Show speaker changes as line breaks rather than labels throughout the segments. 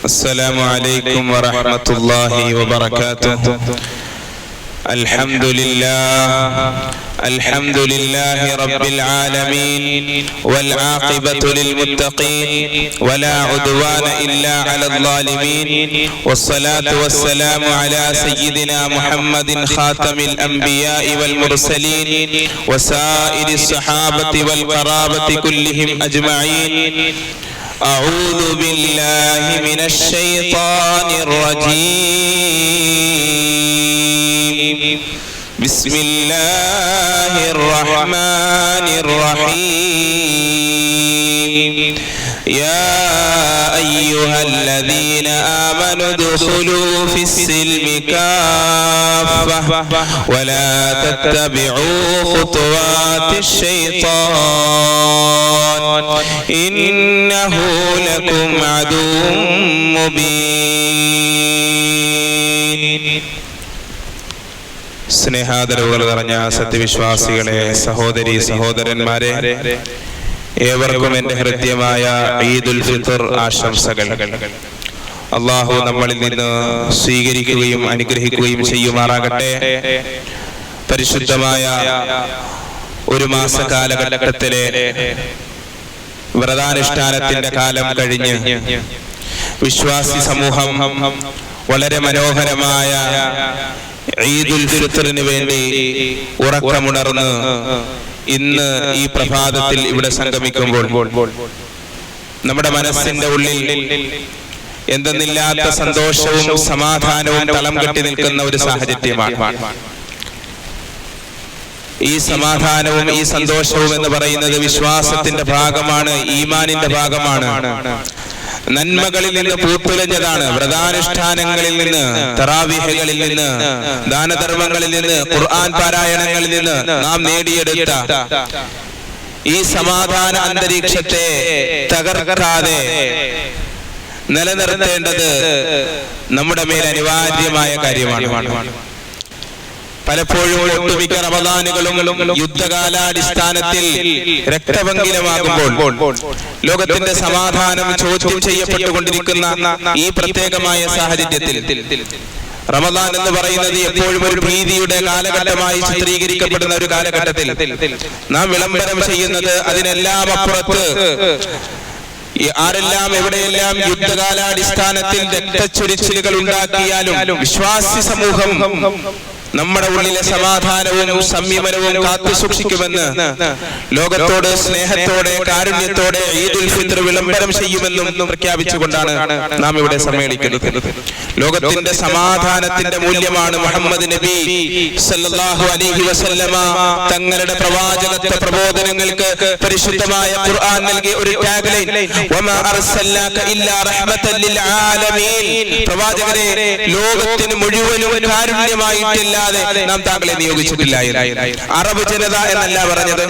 السلام عليكم ورحمة الله وبركاته. الحمد لله رب العالمين والعاقبة للمتقين ولا عدوان إلا على الظالمين والصلاة والسلام على سيدنا محمد خاتم الأنبياء والمرسلين وسائر الصحابة والقرابة كلهم أجمعين. أعوذ بالله من الشيطان الرجيم. بسم الله الرحمن الرحيم. يا أيها الذين آمنوا ادخلوا في السلم كافة ولا تتبعوا خطوات الشيطان إنه لكم عدو مبين. സ്നേഹാദരവുകൾ നിറഞ്ഞ സത്യവിശ്വാസികളെ, സഹോദരി സഹോദരന്മാരെ, ഏവർക്കും എൻ്റെ ഹൃദ്യമായ ഈദുൽ ഫിത്ർ ആശംസകൾ. അല്ലാഹു നമ്മളിൽ നിന്ന് സ്വീകരിക്കുകയും അനുഗ്രഹിക്കുകയും ചെയ്യുമാറാകട്ടെ. പരിശുദ്ധമായ ഒരു മാസ കാലഘട്ടത്തിലെ വ്രതാനുഷ്ഠാനത്തിന്റെ കാലം കഴിഞ്ഞ് വിശ്വാസി സമൂഹം വളരെ മനോഹരമായ ഈദുൽ ഫിത്റിന് വേണ്ടി ഉറക്കമുണർന്ന് ഇന്ന് ഈ പ്രഭാതത്തിൽ ഇവിടെ സംഗമിക്കുമ്പോൾ നമ്മുടെ മനസ്സിന്റെ ഉള്ളിൽ എന്തെന്നില്ലാത്ത സന്തോഷവും സമാധാനവും തളം കെട്ടി നിൽക്കുന്ന ഒരു സാഹചര്യമാണ്. ഈ സമാധാനവും ഈ സന്തോഷവും എന്ന് പറയുന്നത് വിശ്വാസത്തിന്റെ ഭാഗമാണ്, ഈമാനിന്റെ ഭാഗമാണ്. നന്മകളിൽ നിന്ന് പൂത്തുലഞ്ഞതാണ്. വ്രതാനുഷ്ഠാനങ്ങളിൽ നിന്ന്, തറാവീഹുകളിൽ നിന്ന്, ദാനധർമ്മങ്ങളിൽ നിന്ന്, ഖുർആൻ പാരായണങ്ങളിൽ നിന്ന് നാം നേടിയെടുത്ത ഈ സമാധാന അന്തരീക്ഷത്തെ തകർക്കാതെ നിലനിർത്തേണ്ടത് നമ്മുടെ മേൽ അനിവാര്യമായ കാര്യമാണ്. പലപ്പോഴും ഒട്ടുമിക്ക റമദാനുകളും യുദ്ധകാലാടിസ്ഥാനത്തിൽ രക്തപങ്കിലമാകുമ്പോൾ ലോകത്തിന്റെ സമാധാനം ചോദ്യം ചെയ്യപ്പെട്ടുകൊണ്ടിരിക്കുന്ന ഈ പ്രത്യേകമായ സാഹചര്യത്തിൽ റമദാൻ എന്ന് പറയുന്നത് എപ്പോഴും ഒരു ഭീതിയുടെ കാലഘട്ടമായി ചിത്രീകരിക്കപ്പെടുന്ന ഒരു കാലഘട്ടത്തിൽ നാം വിളംബരം ചെയ്യുന്നത് അതിനെല്ലാം അപ്പുറത്ത് ആരെല്ലാം എവിടെയെല്ലാം യുദ്ധകാലാടിസ്ഥാനത്തിൽ രക്തച്ചൊരിച്ചിലുകൾ ഉണ്ടാക്കിയാലും വിശ്വാസി സമൂഹം നമ്മുടെ ഉള്ളിലെ സമാധാനവും സംയമനവും കാത്തു സൂക്ഷിക്കുമെന്ന് ലോകത്തോട് സ്നേഹത്തോടെ കാരുണ്യത്തോടെ ഈദുൽ ഫിത്ർ വിളംബരം ചെയ്യുമെന്നും പ്രഖ്യാപിച്ചുകൊണ്ടാണ് നാം ഇവിടെ സമ്മേളിക്കുന്നത്. ലോകത്തിന്റെ സമാധാനത്തിന്റെ മൂല്യമാണ് മുഹമ്മദ് നബി സല്ലല്ലാഹു അലൈഹി വസല്ലമ തങ്ങളുടെ പ്രവാചകത്വ പ്രബോധനങ്ങൾക്ക് പരിശുദ്ധമായ ഖുർആൻ നൽകിയ ഒരു ടാഗ് ലൈൻ, വമാ അർസൽനാക ഇല്ലാ റഹ്മത്തൻ ലിൽ ആലമീൻ. പ്രവാചകരെ, ലോകത്തിന് മുഴുവനും കാരുണ്യമായിട്ടില്ല നാം താങ്കളെ നിയോഗിച്ചിട്ടില്ല. അറബ് ജനത എന്നല്ല പറഞ്ഞത്,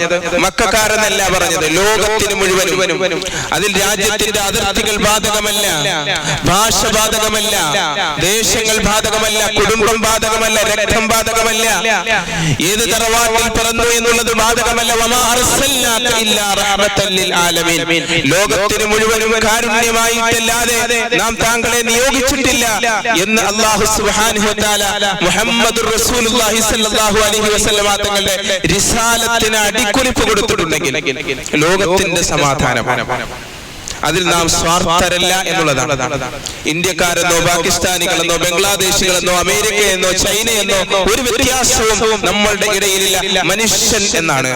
മക്കക്കാരെന്നല്ല പറഞ്ഞത്, ലോകത്തിന് മുഴുവനും. അതിൽ രാജ്യത്തിന്റെ അതിർത്തികൾ ബാധകമല്ല, ഭാഷ ബാധകമല്ല, ദേശങ്ങൾ ബാധകമല്ല, കുടുംബം ബാധകമല്ല, രക്തം ബാധകമല്ല, ഏത് തറവാട്ടിൽ പിറന്നു എന്നുള്ളത് ബാധകമല്ല. വമാ അർസൽനാക ഇല്ലാ റഹ്മത്തൻ ലിൽ ആലമീൻ. ലോകത്തിന് മുഴുവനും കാരുണ്യമായിട്ടല്ലാതെ നാം താങ്കളെ നിയോഗിച്ചിട്ടില്ല എന്ന് അല്ലാഹു സുബ്ഹാനഹു വ തആല മുഹമ്മദുർ റസൂലുള്ളാഹി സ്വല്ലല്ലാഹു അലൈഹി വസല്ലമ തങ്ങളുടെ റിസാലത്തിന് അടിക്കുറിപ്പ് കൊടുത്തിട്ടുണ്ടെങ്കിൽ ലോകത്തിന്റെ സമാധാനം, അതിൽ നാം സ്വാർത്ഥരല്ല എന്നുള്ളതാണ്. ഇന്ത്യക്കാരെന്നോ പാകിസ്ഥാനികളെന്നോ ബംഗ്ലാദേശികളെന്നോ അമേരിക്കയെന്നോ ചൈനയെന്നോ ഒരു വ്യത്യാസവും നമ്മളുടെ ഇടയിലില്ല. മനുഷ്യൻ എന്നാണ്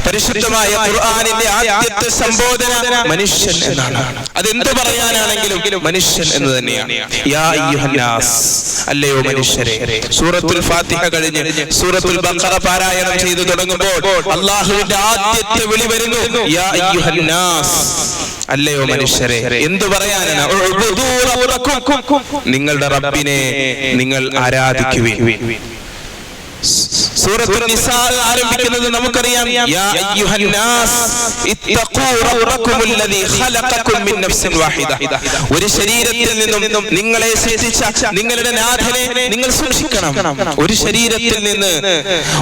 പരിശുദ്ധമായ ഖുർആനിന്റെ ആദ്യത്തെ സംബോധന. മനുഷ്യൻ എന്നാണ്. അതെന്ത് പറയാനാണെങ്കിലും മനുഷ്യൻ എന്ന് തന്നെയാണ്. യാ അയ്യുഹന്നാസ്, അല്ലയോ മനുഷ്യരെ. സൂറത്തുൽ ഫാത്തിഹ കഴിഞ്ഞ് സൂറത്തുൽ ബഖറ പാരായണം ചെയ്തു തുടങ്ങുമ്പോൾ അല്ലാഹുവിന്റെ ആദ്യത്തെ വിളി വരുന്നു, യാ അയ്യുഹന്നാസ്, അല്ലയോ മനുഷ്യരെ. എന്തു പറയാനാണ്? നിങ്ങളുടെ റബ്ബിനെ നിങ്ങൾ ആരാധിക്കുവിൻ. സൂറത്തുൽ നിസാ ആരംഭിക്കുന്നത് നമുക്കറിയാം, യാ അയ്യുഹന്നാസ് ഇത്തഖൂ റബ്ബക്കുമുല്ലദീ ഖലഖക്കും മിൻ നഫ്സിൻ വാഹിദ. ഒരു ശരീരത്തിൽ നിന്നും നിങ്ങളെ സൃഷ്ടിച്ച നിങ്ങളുടെ നാഥനെ നിങ്ങൾ സൂക്ഷിക്കണം. ഒരു ശരീരത്തിൽ നിന്ന്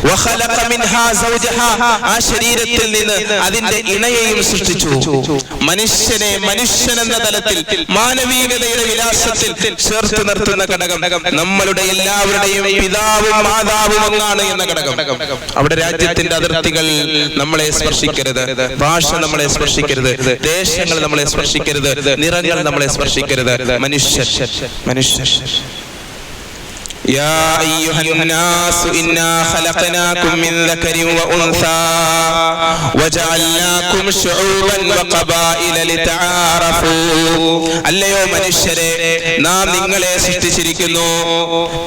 വഖലഖ മിൻഹാ സൗജഹാ, ആ ശരീരത്തിൽ നിന്ന് അതിന്റെ ഇണയെയും സൃഷ്ടിച്ചു. മനുഷ്യനെ മനുഷ്യനെന്ന തലത്തിൽ മാനവികതയുടെ വിലാസത്തിൽ ചേർത്ത് നിർത്തുന്ന ഘടകം നമ്മളുടെ എല്ലാവരുടെയും പിതാവും മാതാവും ഒന്നാണ് എന്ന ഘടകം. അവിടെ രാജ്യത്തിന്റെ അതിർത്തികൾ നമ്മളെ സ്പർശിക്കരുത്, ഭാഷ നമ്മളെ സ്പർശിക്കരുത്, ദേശങ്ങൾ നമ്മളെ സ്പർശിക്കരുത്, നിറങ്ങൾ നമ്മളെ സ്പർശിക്കരുത്. മനുഷ്യർ യാ അയ്യുഹന്നാസ് ഇന്നാ ഖലഖനാകും മിൻ ദക്കരിൻ വഉൻസാ വജഅൽനാകും ശുഊബൻ വഖബായില ലിതആറഫൂ. അല്ലയോ മനുഷ്യരെ, നാം നിങ്ങളെ സൃഷ്ടിച്ചിരിക്കുന്നു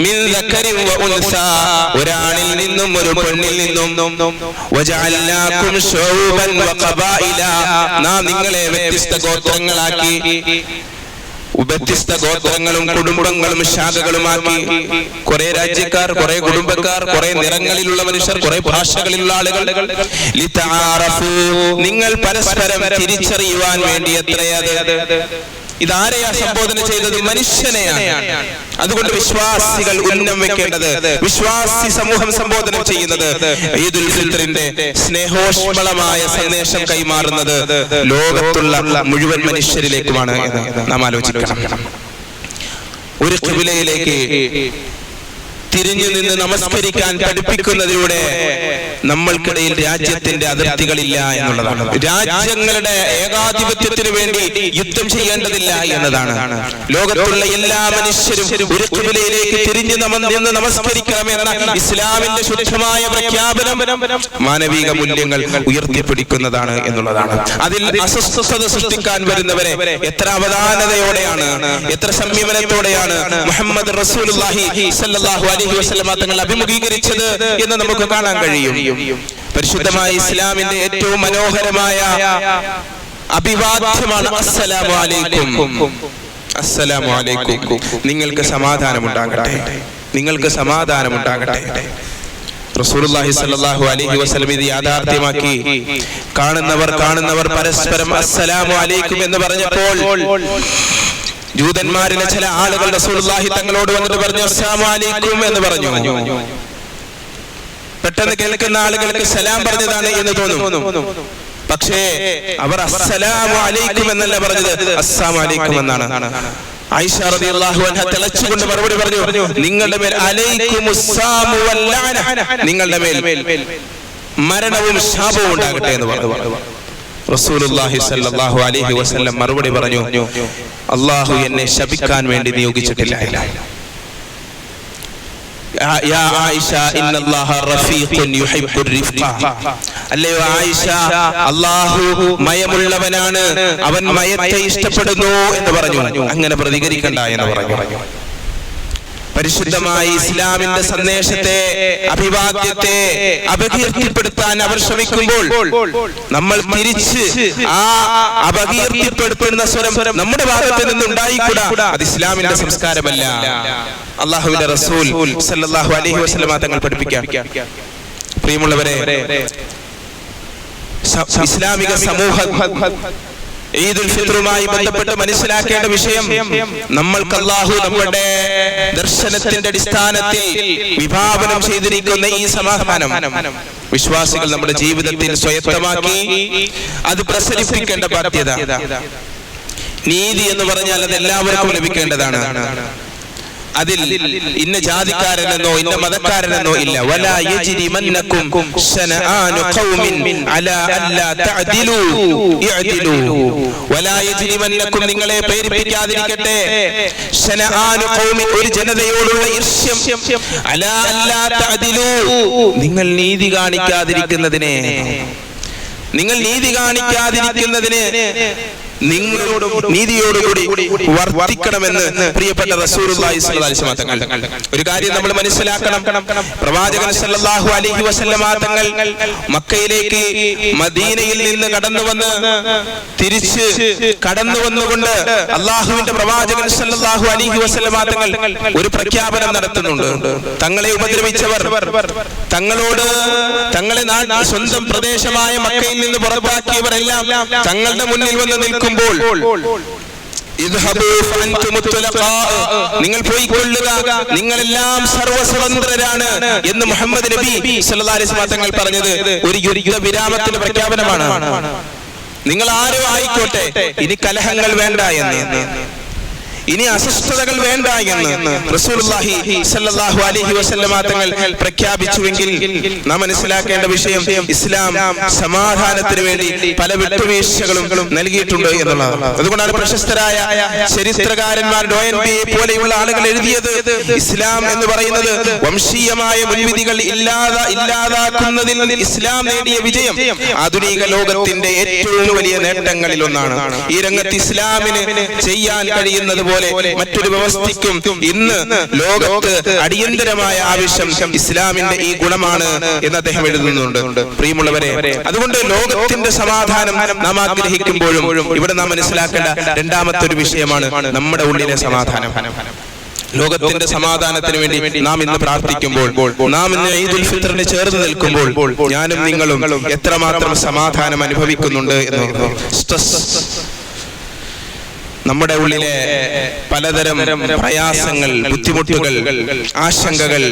മിൻ ദക്കരിൻ വഉൻസാ, ഒരാണിൽ നിന്നും ഒരു പെണ്ണിൽ നിന്നും. വജഅൽനാകും ശുഊബൻ വഖബായില, നാം നിങ്ങളെ വ്യത്യസ്ത ഗോത്രങ്ങളാക്കി, വ്യത്യസ്ത ഗോത്രങ്ങളും കുടുംബങ്ങളും ശാഖകളുമാക്കി. കുറെ രാജ്യക്കാർ, കുറെ കുടുംബക്കാർ, കുറെ നിറങ്ങളിലുള്ള മനുഷ്യർ, കുറെ ഭാഷകളിലുള്ള ആളുകൾ. ലിതആറഫൂ, നിങ്ങൾ പരസ്പരം തിരിച്ചറിയുവാൻ വേണ്ടി. എത്രയത് ഇതാരെയാ സംബോധന ചെയ്തത്? മനുഷ്യനെയാണ്. അതുകൊണ്ട് വിശ്വാസികൾ ഉന്നം വെക്കേണ്ടത്, വിശ്വാസി സമൂഹം സംബോധന ചെയ്യുന്നത്, ഈദുൽ ഫിത്റിന്റെ സ്നേഹോഷ്മളമായ സന്ദേശം കൈമാറുന്നത് ലോകത്തുള്ള മുഴുവൻ മനുഷ്യരിലേക്കുമാണ് എന്ന് നാം ആലോചിക്കണം. ഒരു ഖിബിലയിലേക്ക് തിരിഞ്ഞു നിന്ന് നമസ്കരിക്കാൻ പഠിപ്പിക്കുന്നതിലൂടെ നമ്മൾക്കിടയിൽ രാജ്യത്തിന്റെ അതിർത്തികളില്ല എന്നുള്ളതാണ്. രാജ്യങ്ങളുടെ ഏകാധിപത്യത്തിന് വേണ്ടി യുദ്ധം ചെയ്യേണ്ടതില്ല എന്നതാണ്. ലോകത്തുള്ള എല്ലാ മനുഷ്യരും ഒരു ഖിബിലയിലേക്ക് തിരിഞ്ഞു നിന്ന് നമസ്കരിക്കണമെന്ന ഇസ്ലാമിന്റെ ശുദ്ധമായ പ്രഖ്യാപനം മാനവിക മൂല്യങ്ങൾ ഉയർത്തിപ്പിടിക്കുന്നതാണ് എന്നുള്ളതാണ്. അതിൽ അസ്വസ്ഥത സൃഷ്ടിക്കാൻ വരുന്നവരെ എത്ര അവധാനതയോടെയാണ്, എത്ര സംയമനത്തോടെയാണ് മുഹമ്മദ് റസൂലുള്ളാഹി സ്വല്ലല്ലാഹു അലൈഹി വസല്ലമ തങ്ങൾ അഭിമുഖീകരിച്ചത് എന്ന് നമുക്ക് കാണാൻ കഴിയും. പരിശുദ്ധമായ ഇസ്ലാമിന്റെ ഏറ്റവും മനോഹരമായ അഭിവാദ്യമാണ് അസ്സലാമു അലൈക്കും. അസ്സലാമു അലൈക്കും, നിങ്ങൾക്ക് സമാധാനമുണ്ടാകട്ടെ, നിങ്ങൾക്ക് സമാധാനമുണ്ടാകട്ടെ. റസൂലുള്ളാഹി സ്വല്ലല്ലാഹു അലൈഹി വസല്ലം ഇത് യാഥാർത്ഥ്യമാക്കി. കാണുന്നവർ പരസ്പരം അസ്സലാമു അലൈക്കും എന്ന് പറഞ്ഞപ്പോൾ ജൂതന്മാരിലെ ചില ആളുകൾ റസൂലുള്ളാഹി തങ്ങളോട് വന്നിട്ട് പറഞ്ഞു അസ്സലാമു അലൈക്കും എന്ന് പറഞ്ഞു. പെട്ടെന്ന് കേൾക്കുന്ന ആളുകൾക്ക് സലാം പറഞ്ഞതാണ് എന്ന് തോന്നും. പക്ഷേ അവർ അസ്സലാമു അലൈക്കും എന്നല്ല പറഞ്ഞത്, അസ്സലാമു അലൈക്കും എന്നാണ്. ആയിഷ റളിയല്ലാഹു അൻഹ തിളച്ചുകൊണ്ട് മറുപടി പറഞ്ഞു, നിങ്ങളുടെ മേൽ അലൈക്കുമുസ്സാമു വല്ലഅന, നിങ്ങളുടെ മേൽ മരണവും ശാപവും ഉണ്ടാകട്ടെ എന്ന് പറഞ്ഞു. റസൂലുള്ളാഹി സ്വല്ലല്ലാഹു അലൈഹി വസല്ലം മറുപടി പറഞ്ഞു, അല്ലാഹു എന്നെ ശപിക്കാൻ വേണ്ടി നിയോഗിച്ചിട്ടില്ല. യാ ആയിഷ ഇന്നല്ലാഹ റഫീഖുൻ യുഹിബ്ബുർ റിഫ്ഖ, അല്ലയോ ആയിഷ, അല്ലാഹു മയമുള്ളവനാണ്, അവൻ മയത്തെ ഇഷ്ടപ്പെടുന്നു എന്ന് പറഞ്ഞു. അങ്ങനെ പ്രതികരിക്കണ്ട എന്ന് പറഞ്ഞു. പരിശുദ്ധമായ ഇസ്ലാമിന്റെ സന്ദേശത്തെ, അഭിവാദ്യത്തെ അപകീർത്തിപ്പെടുത്താൻ അവർ ശ്രമിക്കുമ്പോൾ നമ്മൾ തിരിച്ച് ആ അപകീർത്തിപ്പെടുത്തുന്ന സ്വരം നമ്മുടെ ഭാഗത്ത് നിന്ന് ഉണ്ടായിക്കൂടാ. അത് ഇസ്ലാമിന്റെ സംസ്കാരമല്ല. അല്ലാഹുവിന്റെ റസൂൽ സല്ലല്ലാഹു അലൈഹി വസല്ലം തങ്ങൾ പഠിപ്പിക്കാം. പ്രിയമുള്ളവരെ, ഇസ്ലാമിക സമൂഹം ഈദുൽ ഫിത്റുമായി ബന്ധപ്പെട്ട് മനസ്സിലാക്കേണ്ട വിഷയം, നമ്മൾക്ക് അല്ലാഹു നമ്മുടെ ദർശനത്തിന്റെ അടിസ്ഥാനത്തിൽ വിഭാവനം ചെയ്തിരിക്കുന്ന ഈ സമാധാനം വിശ്വാസികൾ നമ്മുടെ ജീവിതത്തിൽ സ്വയത്തമാക്കി അത് പ്രസരിപ്പിക്കേണ്ട ബാധ്യത. നീതി എന്ന് പറഞ്ഞാൽ അത് എല്ലാവർക്കും ലഭിക്കേണ്ടതാണ്. അതിൽ ഇന്ന ജാതിക്കാരനെന്നോ ഇന്ന മതക്കാരനെന്നോ ഇല്ല. വലാ യജ്രിമന്നകും ശനആനു ഖൗമിൻ അലാ അല്ലാ തഅദിലു ഇഅദിലു. വലാ യജ്രിമന്നകും, നിങ്ങളെ പ്രേരിപ്പിക്കാതിരിക്കട്ടെ, ശനആനു ഖൗമിൻ, ഒരു ജനതയോടുള്ള ഈർഷ്യം, അലാ അല്ലാ തഅദിലു, നിങ്ങൾ നീതി കാണിക്കാതിരിക്കുന്നതിനെ, നിങ്ങളോടും നീതിയോടുകൂടി വർത്തിക്കണമെന്ന് പ്രിയപ്പെട്ട റസൂലുള്ളാഹി സ്വല്ലല്ലാഹു അലൈഹി വസല്ലം തങ്ങൾ. ഒരു കാര്യം നമ്മൾ മനസ്സിലാക്കണം, പ്രവാചകൻ സല്ലല്ലാഹു അലൈഹി വസല്ലം തങ്ങൾ മക്കയിലേക്ക് മദീനയിൽ നിന്ന് തിരിച്ച് കടന്നു വന്നുകൊണ്ട് അള്ളാഹുവിന്റെ പ്രവാചകൻ സല്ലല്ലാഹു അലൈഹി വസല്ലം തങ്ങൾ ഒരു പ്രഖ്യാപനം നടത്തുന്നുണ്ട്. തങ്ങളെ ഉപദ്രവിച്ചവർ, തങ്ങളെ സ്വന്തം പ്രദേശമായ മക്കയിൽ നിന്ന് പുറത്താക്കിയവരെല്ലാം തങ്ങളുടെ മുന്നിൽ വന്ന് നിൽക്കുമ്പോൾ നിങ്ങൾ പോയിക്കൊള്ളുക, നിങ്ങളെല്ലാം സർവസ്വതന്ത്രരാണ് എന്ന് മുഹമ്മദ് നബി സല്ലല്ലാഹു അലൈഹി വസല്ലം തങ്ങൾ പറഞ്ഞത് ഒരു യുദ്ധ വിരാമത്തിന്റെ പ്രഖ്യാപനമാണ്. നിങ്ങൾ ആരോ ആയിക്കോട്ടെ, ഇനി കലഹങ്ങൾ വേണ്ട എന്ന്, ഇനി അസ്വസ്ഥതകൾ വേണ്ട എന്ന് റസൂലുള്ളാഹി സ്വല്ലല്ലാഹു അലൈഹി വസല്ലം തങ്ങൾ പ്രഖ്യാപിച്ചുവെങ്കിൽ നാം മനസ്സിലാക്കേണ്ട വിഷയം, ഇസ്ലാം സമാധാനത്തിന് വേണ്ടി പല വിട്ടുവീഴ്ചകളും നൽകിയിട്ടുണ്ട് എന്നുള്ളതാണ്. അതുകൊണ്ടാണ് പ്രശസ്തരായ ചരിത്രകാരന്മാർ ഡോയൻബിയെ പോലെയുള്ള ആളുകൾ എഴുതിയത്, ഇസ്ലാം എന്ന് പറയുന്നത് വംശീയമായ മുൻവിധികൾ ഇല്ലാതാക്കുന്നതിൽ ഇസ്ലാം നേടിയ വിജയം ആധുനിക ലോകത്തിന്റെ ഏറ്റവും വലിയ നേട്ടങ്ങളിൽ ഒന്നാണ്. ഈ രംഗത്ത് ഇസ്ലാമിന് ചെയ്യാൻ കഴിയുന്നത് മറ്റൊരു വ്യവസ്ഥയ്ക്കും ഇന്ന് ലോകത്ത് അടിയന്തരമായ ആവശ്യം ഇസ്ലാമിന്റെ ഈ ഗുണമാണ് എന്ന് അദ്ദേഹം എഴുതുന്നുണ്ട്. പ്രിയമുള്ളവരെ, അതുകൊണ്ട് ലോകത്തിന്റെ സമാധാനം നാം ആഗ്രഹിക്കുമ്പോഴും ഇവിടെ നാം മനസ്സിലാക്കേണ്ട രണ്ടാമത്തെ ഒരു വിഷയമാണ് നമ്മുടെ ഉള്ളിലെ സമാധാനം. ലോകത്തിന്റെ സമാധാനത്തിന് വേണ്ടി നാം ഇന്ന് പ്രാർത്ഥിക്കുമ്പോൾ, നാം ഇന്ന് ഈദുൽ ഫിത്റിന് ചേർന്ന് നിൽക്കുമ്പോൾ ഞാനും നിങ്ങളും എത്രമാത്രം സമാധാനം അനുഭവിക്കുന്നുണ്ട് എന്ന്. നമ്മുടെ ഉള്ളിലെ പലതരം പ്രയാസങ്ങൾ, ബുദ്ധിമുട്ടുകൾ, ആശങ്കകൾ,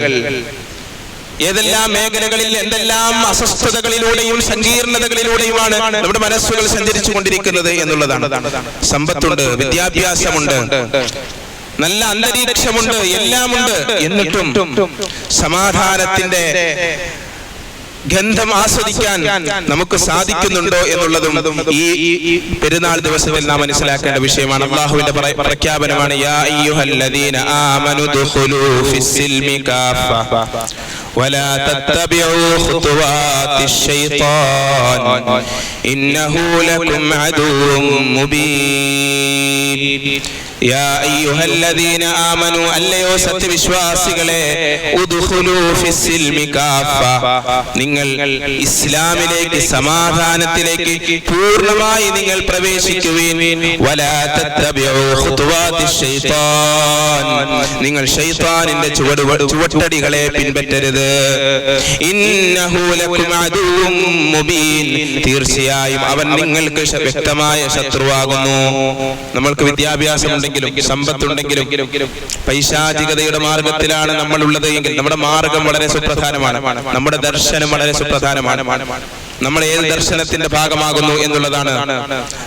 ഏതെല്ലാം മേഖലകളിൽ എന്തെല്ലാം അസ്വസ്ഥതകളിലൂടെയും സങ്കീർണതകളിലൂടെയുമാണ് നമ്മുടെ മനസ്സുകൾ സഞ്ചരിച്ചു കൊണ്ടിരിക്കുന്നത് എന്നുള്ളതാണ്. സമ്പത്തുണ്ട്, വിദ്യാഭ്യാസമുണ്ട്, നല്ല അന്തരീക്ഷമുണ്ട്, എല്ലാമുണ്ട്. എന്നിട്ടും സമാധാനത്തിന്റെ ഗന്ധം ആസ്വദിക്കാൻ നമുക്ക് സാധിക്കുന്നുണ്ടോ എന്നുള്ളതും ഈ പെരുന്നാൾ ദിവസത്തിൽ നാം മനസ്സിലാക്കേണ്ട വിഷയമാണ്. അല്ലാഹുവിന്റെ പ്രഖ്യാപനമാണ്, യാ അയ്യുഹല്ലദീന ആമനു ദുഖുലൂ ഫിസ്സിൽമി കാഫ വലാ തത്തബിഉ ഖുതുവാതിശ് ശൈത്താൻ ഇന്നഹു ലകും അദുവ്വുൻ മുബീൻ. യാ അയ്യുഹല്ലദീന ആമനു, അല്ലയോ സത്യവിശ്വാസികളെ, ഉദ്ഖുലൂ ഫിസ്സിൽമി കാഫ, നിങ്ങൾ ഇസ്ലാമിലേക്ക്, സമാധാനത്തിലേക്ക് പൂർണ്ണമായി നിങ്ങൾ പ്രവേശിക്കുവിൻ. വലാ തത്തബിഉ ഖുതുവാതിശ് ശൈത്താൻ, നിങ്ങൾ ശൈത്താനിന്റെ ചുവട്ടടികളെ പിൻപറ്റരുത്. ഇന്നഹു ലകും അദുവ്വുൻ മുബീൻ, തീർച്ചയായും അവൻ നിങ്ങൾക്ക് വ്യക്തമായ ശത്രുവാകുന്നു. നമ്മൾക്ക് വിദ്യാഭ്യാസം ഉണ്ടെങ്കിലും സമ്പത്തുണ്ടെങ്കിലും പൈശാചികതയുടെ മാർഗത്തിലാണ് നമ്മൾ ഉള്ളത് എങ്കിൽ നമ്മുടെ മാർഗം വളരെ സുപ്രധാനമാണ്, നമ്മുടെ ദർശനം വളരെ സുപ്രധാനമാണ്. നമ്മൾ ഏത് ദർശനത്തിന്റെ ഭാഗമാകുന്നു എന്നുള്ളതാണ്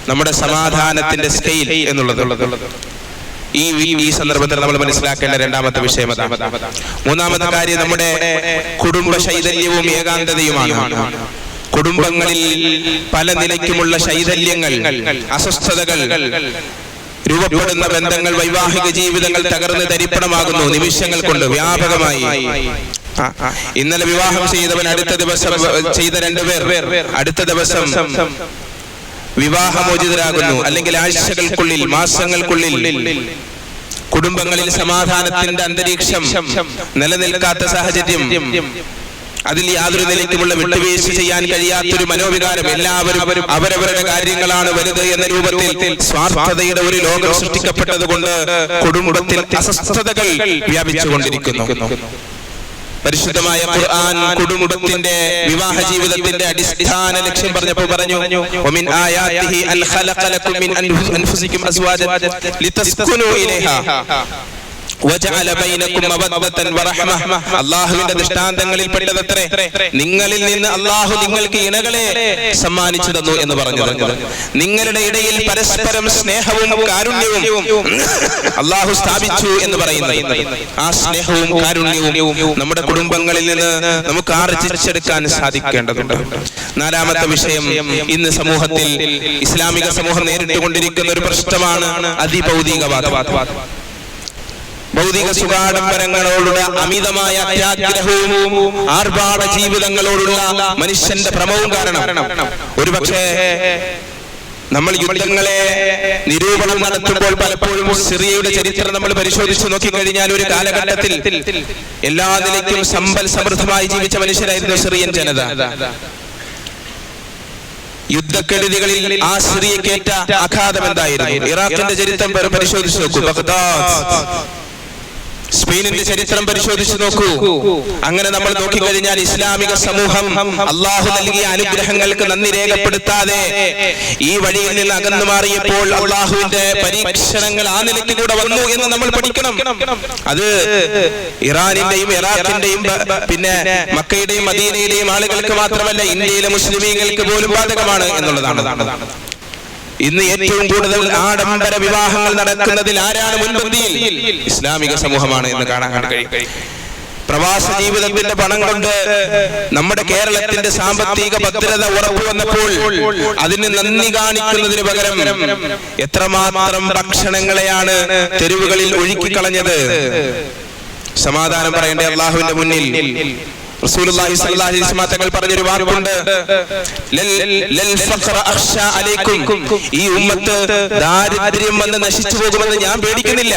നമ്മുടെ സമാധാനത്തിന്റെ സ്കെയിൽ എന്നുള്ളത്. ഈ സന്ദർഭത്തിൽ നമ്മൾ മനസ്സിലാക്കേണ്ട രണ്ടാമത്തെ വിഷയം അതാണ്. മൂന്നാമത്തെ കാര്യം നമ്മുടെ കുടുംബ ശൈഥല്യവും ഏകാന്തതയുമാണ്. കുടുംബങ്ങളിൽ പല നിലയ്ക്കുമുള്ള ശൈഥല്യങ്ങൾ, അസ്വസ്ഥതകൾ രൂപപ്പെടുന്ന ബന്ധങ്ങൾ, വൈവാഹിക ജീവിതങ്ങൾ തകർന്ന് തരിപ്പണമാകുന്നു നിമിഷങ്ങൾ കൊണ്ട്, വ്യാപകമായി. ഇന്നലെ വിവാഹം ചെയ്തവൻ അടുത്ത ദിവസം ചെയ്ത രണ്ടുപേർ അടുത്ത ദിവസം വിവാഹമോചിതരാകുന്നു. അല്ലെങ്കിൽ ആഴ്ചകൾക്കുള്ളിൽ, മാസങ്ങൾക്കുള്ളിൽ കുടുംബങ്ങളിൽ സമാധാനത്തിന്റെ അന്തരീക്ഷം നിലനിൽക്കാത്ത സാഹചര്യം, അതിൽ യാതൊരു നിലയ്ക്കുമുള്ള വിട്ടുവീഴ്ച ചെയ്യാൻ കഴിയാത്തൊരു മനോവികാരം, എല്ലാവരും അവരവരുടെ കാര്യങ്ങളാണ് വലുത് എന്ന രൂപത്തിൽ സ്വാർത്ഥതയുടെ ഒരു ലോകം സൃഷ്ടിക്കപ്പെട്ടത് കൊണ്ട് കുടുംബത്തിൽ അസ്വസ്ഥതകൾ വ്യാപിച്ചുകൊണ്ടിരിക്കുന്നു. പരിശുദ്ധമായ ഖുർആൻ കുടുംബത്തിന്റെ വിവാഹ ജീവിതത്തിന്റെ അടിസ്ഥാന ലക്ഷ്യം പറഞ്ഞപ്പോൾ പറഞ്ഞു, വമിൻ ആയാതിഹി അൻ ഖലഖ ലക്കും മിൻ അൻഫുസികും അസ്വാജൻ ലിതസ്കുനൂ ഇലൈഹാ വജഅല ബൈനകും മവദ്ദതൻ വറഹ്മ. അല്ലാഹുവിന്റെ ദൃഷ്ടാന്തങ്ങളിൽ പെട്ടതത്രേ നിങ്ങളിൽ നിന്ന് അല്ലാഹു നിങ്ങൾക്ക് ഇണകളെ സമ്മാനിച്ചു തന്നു എന്ന് പറഞ്ഞത്. നിങ്ങളുടെ ഇടയിൽ പരസ്പരം സ്നേഹവും കാരുണ്യവും അല്ലാഹു സ്ഥാപിച്ചു എന്ന് പറയുന്നത്. ആ സ്നേഹവും കാരുണ്യവും നമ്മുടെ കുടുംബങ്ങളിൽ നിന്ന് നമുക്ക് ആർജിച്ചെടുക്കാൻ സാധിക്കേണ്ടതുണ്ട്. നാലാമത്തെ വിഷയം, ഇന്ന് സമൂഹത്തിൽ, ഇസ്ലാമിക സമൂഹം നേരിട്ടുകൊണ്ടിരിക്കുന്ന ഒരു പ്രശ്നമാണ് അതിഭൗതികവാദം. ഭൗതിക സുഖാഡംബരങ്ങളോടുള്ള അമിതമായ അത്യാഗ്രഹവും ആർഭാട ജീവിതങ്ങളോടുള്ള മനുഷ്യന്റെ ഭ്രമവും കാരണം ഒരുപക്ഷെ നമ്മൾ യുദ്ധങ്ങളെ നിരൂപണം നടത്തുമ്പോൾ പലപ്പോഴും സിറിയയുടെ ചരിത്രം നമ്മൾ പരിശോധിച്ചു നോക്കിക്കഴിഞ്ഞാൽ ഒരു കാലഘട്ടത്തിൽ എല്ലാ നിലയ്ക്കും സമ്പൽ സമൃദ്ധമായി ജീവിച്ച മനുഷ്യരായിരുന്നു സിറിയൻ ജനത. യുദ്ധക്കെടുതികളിൽ ആ സിറിയക്കേറ്റ ആഘാതം എന്തായിരുന്നു? ഇറാഖിന്റെ ചരിത്രം പരിശോധിച്ചു നോക്കൂ, ബഗ്ദാദ്, സ്പെയിനിന്റെ ചരിത്രം പരിശോധിച്ചു നോക്കൂ. അങ്ങനെ നമ്മൾ നോക്കിക്കഴിഞ്ഞാൽ ഇസ്ലാമിക സമൂഹം അള്ളാഹു നൽകിയ അനുഗ്രഹങ്ങൾക്ക് നന്ദി രേഖപ്പെടുത്താതെ ഈ വഴിയിൽ നിന്ന് അകന്നു മാറിയപ്പോൾ അള്ളാഹുവിന്റെ പരീക്ഷണങ്ങൾ ആ നിലയ്ക്ക് കൂടെ വന്നു എന്ന് നമ്മൾ പഠിക്കണം. അത് ഇറാനിന്റെയും ഇറാഖിന്റെയും പിന്നെ മക്കയുടെയും മദീനയിലെയും ആളുകൾക്ക് മാത്രമല്ല, ഇന്ത്യയിലെ മുസ്ലിമീങ്ങൾക്ക് പോലും ബാധകമാണ് എന്നുള്ളതാണ്. ഇന്ന് ഏറ്റവും കൂടുതൽ ആഡംബര വിവാഹങ്ങൾ നടക്കുന്നതിൽ ആരാണ് മുൻപന്തിയിൽ? ഇസ്ലാമിക സമൂഹമാണ് എന്ന് കാണാൻ കഴിയും. പ്രവാസ ജീവിതത്തിന്റെ പണം കൊണ്ട് നമ്മുടെ കേരളത്തിന്റെ സാമ്പത്തിക ഭദ്രത ഉറപ്പുവന്നപ്പോൾ അതിന് നന്ദി കാണിക്കുന്നതിന് പകരം എത്രമാത്രം ഭക്ഷണങ്ങളെയാണ് തെരുവുകളിൽ ഒഴുക്കിക്കളഞ്ഞത്. സമാധാനം പറയേണ്ട അള്ളാഹുവിന്റെ മുന്നിൽ റസൂലുള്ളാഹി സ്വല്ലല്ലാഹു അലൈഹി വസല്ലം തങ്ങൾ പറഞ്ഞൊരു വാക്കുണ്ട്, ലൽ ഫഖറ അഖ്ശാ അലൈക്കും, ഈ ഉമ്മത്ത് ദാരിദ്ര്യം വന്ന് നശിച്ചു പോകുമെന്ന് ഞാൻ പേടിക്കുന്നില്ല.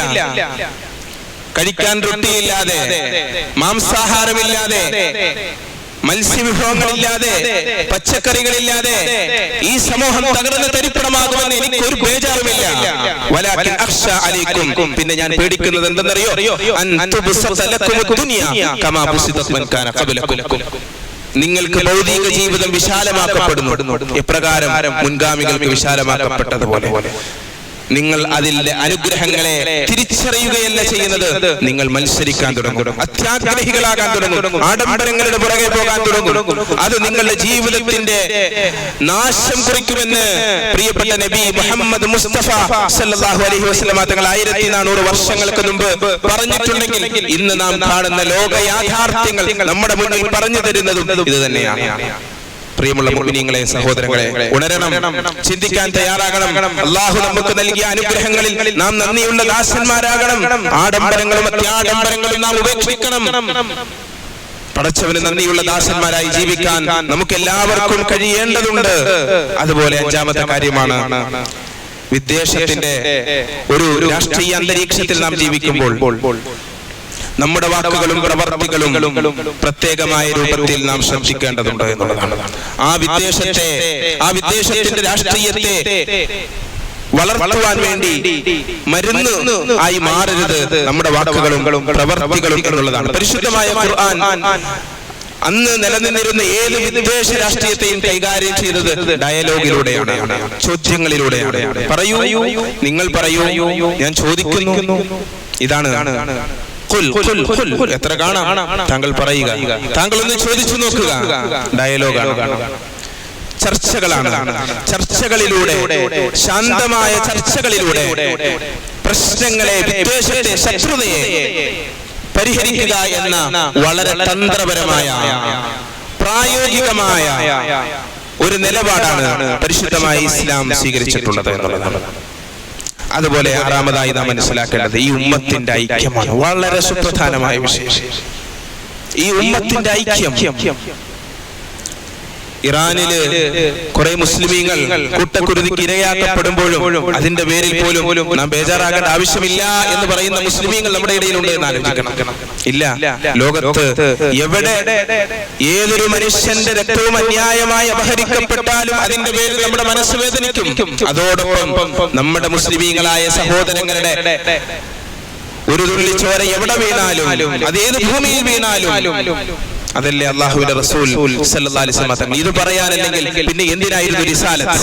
കഴിക്കാൻ റൊട്ടിയില്ലാതെ, മാംസാഹാരമില്ലാതെ, മത്സ്യവിഭവങ്ങളില്ലാതെ, പച്ചക്കറികളില്ലാതെ ഈ സമൂഹം തകർന്ന് തരിപ്പണമാകുമെന്ന് എനിക്ക് ഒരു ബേജാറുമില്ല. വലാകിൻ അഖ്ശാ അലൈക്കും, പിന്നെ ഞാൻ പേടിക്കുന്നത് എന്തെന്നറിയോ? അൻ തുബ്സത ലക്കും ദുനിയ കമാ ബുസിതത് മൻ കാന ഖബലക്കും, നിങ്ങൾക്ക് ഭൗതിക ജീവിതം വിശാലമാക്കപ്പെടുന്നു എപ്രകാരം മുൻഗാമികൾക്ക് വിശാലമാക്കപ്പെട്ടതുപോലെ നിങ്ങൾ അതിന്റെ അനുഗ്രഹങ്ങളെ തിരിച്ചറിയുകയല്ല ചെയ്യുന്നത്. നിങ്ങൾ മത്സരിക്കാൻ തുടങ്ങും, അത്യാഗ്രഹികളാകാൻ തുടങ്ങും, ആഡംബരങ്ങളുടെ പുറകെ പോകാൻ തുടങ്ങും. അത് നിങ്ങളുടെ ജീവിതത്തിന്റെ നാശം കുറിക്കുമെന്ന് പ്രിയപ്പെട്ട നബി മുഹമ്മദ് മുസ്തഫ സല്ലല്ലാഹു അലൈഹി വസല്ലം തങ്ങൾ 1400 വർഷങ്ങൾക്ക് മുമ്പ് പറഞ്ഞിട്ടുണ്ടെങ്കിൽ ഇന്ന് നാം കാണുന്ന ലോക യാഥാർത്ഥ്യങ്ങൾ നമ്മുടെ മുന്നിൽ പറഞ്ഞു തരുന്നതും ഇത് തന്നെയാണ്. പ്രിയമുള്ള മുഅ്മിനീങ്ങളെ, സഹോദരങ്ങളെ, ഉണരണം, ചിന്തിക്കാൻ തയ്യാറാകണം. അല്ലാഹു നമുക്ക് നൽകിയ അനുഗ്രഹങ്ങളിൽ നാം നന്ദിയുള്ള ദാസന്മാരാകണം. ആഡംബരങ്ങളും അത്യാഡംബരങ്ങളും നാം ഉപേക്ഷിക്കണം. പടച്ചവന് നന്ദിയുള്ള ദാസന്മാരായി ജീവിക്കാൻ നമുക്ക് എല്ലാവർക്കും കഴിയേണ്ടതുണ്ട്. അതുപോലെ 5ാമത്തെ കാര്യമാണ്, വിദ്വേഷത്തിന്റെ ഒരു രാഷ്ട്രീയ അന്തരീക്ഷത്തിൽ നാം ജീവിക്കുമ്പോൾ നമ്മുടെ വാക്കുകളും പ്രവർത്തികളും പ്രത്യേകമായ രൂപത്തിൽ നാം ശ്രദ്ധിക്കേണ്ടതുണ്ട് എന്നുള്ളതാണ്. ആ വിദ്വേഷത്തിന്റെ രാഷ്ട്രീയത്തെ വളർത്തുവാൻ വേണ്ടി മരുന്ന് ആയി മാറരുത് നമ്മുടെ വാക്കുകളും പ്രവർത്തികളും എന്നുള്ളതാണ്. പരിശുദ്ധമായ ഖുർആൻ അന്ന് നിലനിന്നിരുന്ന ഏത് വിദ്വേഷ രാഷ്ട്രീയത്തെയും കൈകാര്യം ചെയ്തത് ഡയലോഗിലൂടെയാണ്, ചോദ്യങ്ങളിലൂടെയാണ്. പറയൂ, നിങ്ങൾ പറയൂ, ഞാൻ ചോദിക്കുന്നു. ഇതാണ് എത്ര കാണാം. താങ്കൾ പറയുക, താങ്കൾ ഒന്ന് ചോദിച്ചു നോക്കുക. ഡയലോഗാണ്, ചർച്ചകളാണ്. ചർച്ചകളിലൂടെ, ശാന്തമായ ചർച്ചകളിലൂടെ പ്രശ്നങ്ങളെ, വിദ്വേഷത്തെ, ശത്രുതയെ പരിഹരിക്കുക എന്ന വളരെ തന്ത്രപരമായ, പ്രായോഗികമായ ഒരു നിലപാടാണ് പരിശുദ്ധമായ ഇസ്ലാം സ്വീകരിച്ചിട്ടുള്ളത് എന്നുള്ളതാണ്. അതുപോലെ 6ാമതായി നാം മനസ്സിലാക്കേണ്ടത് ഈ ഉമ്മത്തിന്റെ ഐക്യമാണ്. വളരെ സുപ്രധാനമായ വിഷയം ഈ ഉമ്മത്തിന്റെ ഐക്യം. ഇറാനില് കുറെ മുസ്ലിമീങ്ങൾ കൂട്ടക്കുരുതിക്ക് ഇരയാക്കപ്പെടുമ്പോഴും അതിന്റെ പേരിൽ പോലും നാം ബേജാറാകേണ്ട ആവശ്യമില്ല എന്ന് പറയുന്ന മുസ്ലിമീങ്ങൾ നമ്മുടെ ഇടയിലുണ്ട് എന്ന് ആലോചിക്കണം. ഇല്ല, ലോകത്ത് എവിടെ ഏതൊരു മനുഷ്യന്റെ രക്തവും അന്യായമായി അപഹരിക്കപ്പെട്ടാലും അതിന്റെ പേരിൽ നമ്മുടെ മനസ്സ് വേദനിക്കും. അതോടൊപ്പം നമ്മുടെ മുസ്ലിമീങ്ങളായ സഹോദരങ്ങളുടെ ഒരു തുള്ളി ചോര എവിടെ വീണാലും, അതേത് ഭൂമിയിൽ വീണാലും, അതല്ലേ അല്ലാഹുവിന്റെ റസൂൽ സല്ലല്ലാഹു അലൈഹി വസല്ലം തങ്ങൾ. ഇത് പറയാനല്ലെങ്കിൽ പിന്നെ എന്തിനായിരുന്നു റിസാലത്ത്?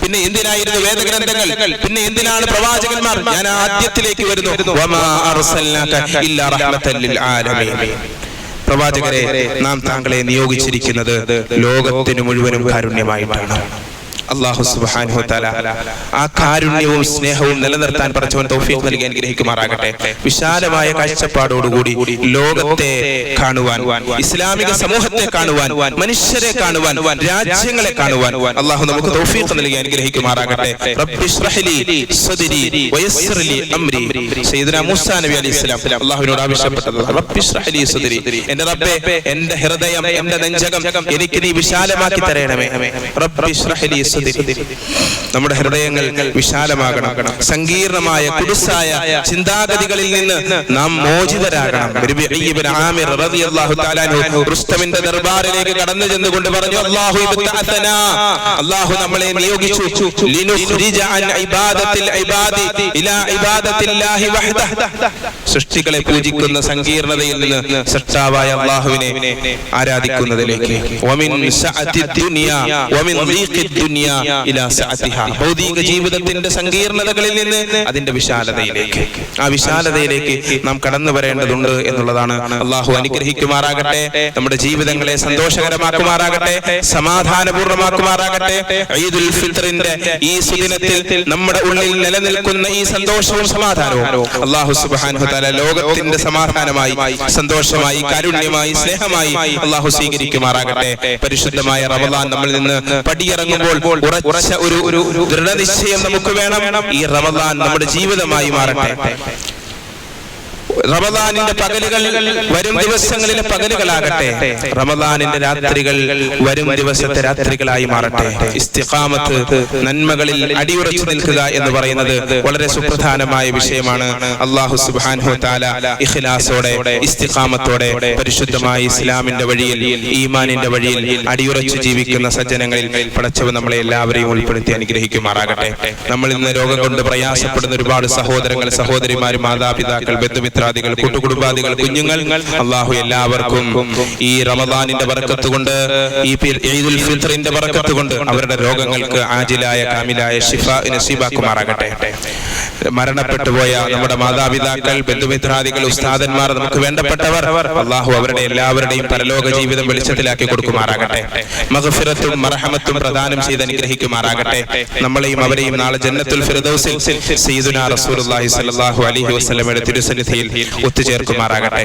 പിന്നെ എന്തിനായിരുന്നു വേദഗ്രന്ഥങ്ങൾ? പിന്നെ എന്തിനാണ് പ്രവാചകന്മാർ? ഞാൻ ആദ്യത്തിലേക്ക് വരുന്നു. വമാ അർസൽനാക ഇല്ലാ റഹ്മത്തൽ ലിൽ ആലമീൻ. പ്രവാചകരെ, നാം താങ്കളെ നിയോഗിച്ചിരിക്കുന്നത് ലോകത്തിന് മുഴുവനും കാരുണ്യമായിട്ടാണ്. അല്ലാഹു സുബ്ഹാനഹു വ തആല ആ കാരുണ്യവും സ്നേഹവും നിലനിർത്താൻ പടച്ചവൻ തൗഫീഖ് നൽകി അനുഗ്രഹിക്കുമാറാകട്ടെ. വിശാലമായ കാഴ്ചപ്പാടോടുകൂടി ലോകത്തെ കാണുവാൻ, ഇസ്ലാമിക സമൂഹത്തെ കാണുവാൻ, മനുഷ്യരെ കാണുവാൻ, രാജ്യങ്ങളെ കാണുവാൻ അല്ലാഹു നമുക്ക് തൗഫീഖ് നൽകി അനുഗ്രഹിക്കുമാറാകട്ടെ. റബ്ബി ഇശ്റഹ് ലി സദ്രി വയസ്സിർ ലി അംരി. സയ്യിദുനാ മൂസാ നബി അലൈഹിസ്സലാം അല്ലാഹുവിനോട് ആവശ്യപ്പെട്ടത്, റബ്ബി ഇശ്റഹ് ലി സദ്രി, എൻ്റെ റബ്ബേ, എൻ്റെ ഹൃദയം, എൻ്റെ നെഞ്ചകം എനിക്ക് നീ വിശാലമാക്കി തരണമേ. റബ്ബി ഇശ്റഹ് ലി നമ്മുടെ ഹൃദയങ്ങൾ വിശാലമാകണം. സങ്കീർണമായ കുടുസായ ചിന്താഗതികളിൽ നിന്ന് നാം മോചിതരാകണം. ആമിർ റളിയല്ലാഹു തആല അൻഹു റുസ്തമിന്റെ ദർബാറിലേക്ക് കടന്നു ചെന്നുകൊണ്ട് പറഞ്ഞു, അല്ലാഹു ഇബ്തഅസനാ, അല്ലാഹു നമ്മളെ നിയോഗിച്ചു, ലിനുഖ്രിജ അൻ ഇബാദത്തിൽ ഇബാദി ഇലാ ഇബാദത്തില്ലാഹി വഹ്ദഹ്, സൃഷ്ടികളെ പൂജിക്കുന്ന സങ്കീർണതയിൽ നിന്ന് സൃഷ്ടാവായ അല്ലാഹുവിനെ ആരാധിക്കുന്നതിലേക്ക്. വമിൻ സഅതി ദുനിയ വമിൻ ദീഖി ദുനിയ ഇലാ സഅതിഹാ, ഭൗതിക ജീവിതത്തിന്റെ സങ്കീർണതകളിൽ നിന്ന് അതിന്റെ വിശാലതയിലേക്ക്, ആ വിശാലതയിലേക്ക് നാം കടന്നു വരേണ്ടതുണ്ട് എന്നുള്ളതാണ്. അല്ലാഹു അനുഗ്രഹിക്കുമാറാകട്ടെ, നമ്മുടെ ജീവിതങ്ങളെ സന്തോഷകരമാക്കുമാറാകട്ടെ, സമാധാനപൂർണ്ണമാക്കുമാറാകട്ടെ. ഈദുൽ ഫിത്റിന്റെ ഈ സുദിനത്തിൽ നമ്മുടെ ഉള്ളിൽ നിലനിൽക്കുന്ന ഈ സന്തോഷവും സമാധാനവും അല്ലാഹു സുബ്ഹാനഹു തആല ലോകത്തിന്റെ സമാധാനമായി, സന്തോഷമായി, കാരുണ്യമായി, സ്നേഹമായി അല്ലാഹു സ്വീകരിക്കുമാറാകട്ടെ. പരിശുദ്ധമായ റമദാൻ നമ്മളിൽ നിന്ന് പടിയിറങ്ങുമ്പോൾ ഉറച്ച ഒരു ദൃഢനിശ്ചയം നമുക്ക് വേണം. ഈ റമദാൻ നമ്മുടെ ജീവിതമായി മാറട്ടെ. റമദാനിന്റെ പകലുകൾ വരും ദിവസങ്ങളിലെ പകലുകളാകട്ടെ, റമദാനിന്റെ രാത്രികൾ വരും ദിവസത്തെ രാത്രികളായി മാറട്ടെ. ഇസ്തിഖാമത്ത്, നന്മകളിൽ അടിയുറച്ചു നിൽക്കുക എന്ന് പറയുന്നത് വളരെ സുപ്രധാനമായ വിഷയമാണ്. അല്ലാഹു സുബ്ഹാനഹു തആല ഇഖ്ലാസോടെ, ഇസ്തിഖാമത്തോടെ പരിശുദ്ധമായ ഇസ്ലാമിന്റെ വഴിയിൽ, ഈമാനിന്റെ വഴിയിൽ അടിയുറച്ചു ജീവിക്കുന്ന സജ്ജനങ്ങളിൽ പടച്ചവൻ നമ്മളെ എല്ലാവരെയും ഉൾപ്പെടുത്തി അനുഗ്രഹിക്കുമാറാകട്ടെ. നമ്മൾ ഇന്ന് രോഗം കൊണ്ട് പ്രയാസപ്പെടുന്ന ഒരുപാട് സഹോദരങ്ങൾ, സഹോദരിമാർ, മാതാപിതാക്കൾ, ബന്ധുമിത്രാദികൾ, കൂട്ടുകുടുംബാദികൾ, കുഞ്ഞുങ്ങൾ, അല്ലാഹു എല്ലാവർക്കും ഈ റമദാനിന്റെ ബറക്കത്ത് കൊണ്ട്, ഈ ഈദുൽ ഫിത്റിന്റെ ബറക്കത്ത് കൊണ്ട് അവരുടെ രോഗങ്ങൾക്ക് ആജിലായ കാമിലായ ശിഫാ നസീബാക്കുമാറാകട്ടെ. മരണപ്പെട്ടുപോയ നമ്മുടെ മാതാപിതാക്കൾ, ബന്ധുമിത്രാദികൾ, ഉസ്താദന്മാർ, നമുക്ക് വേണ്ടപ്പെട്ടവർ, അല്ലാഹു അവരുടെ എല്ലാവരുടെയും പരലോക ജീവിതം വെളിച്ചത്തിലാക്കി കൊടുക്കുമാറാകട്ടെ. മഗ്ഫിറത്തും മർഹമത്തും പ്രദാനം ചെയ്ത് അനുഗ്രഹിക്കുമാറാകട്ടെ. നമ്മളെയും അവരെയും നാളെ ജന്നത്തുൽ ഫിർദൗസിൽ സയ്യിദുനാ റസൂലുള്ളാഹി സ്വല്ലല്ലാഹു അലൈഹി വസല്ലമയുടെ തിരുസന്നിധിയിൽ ഒത്തുചേർക്കുമാറാകട്ടെ.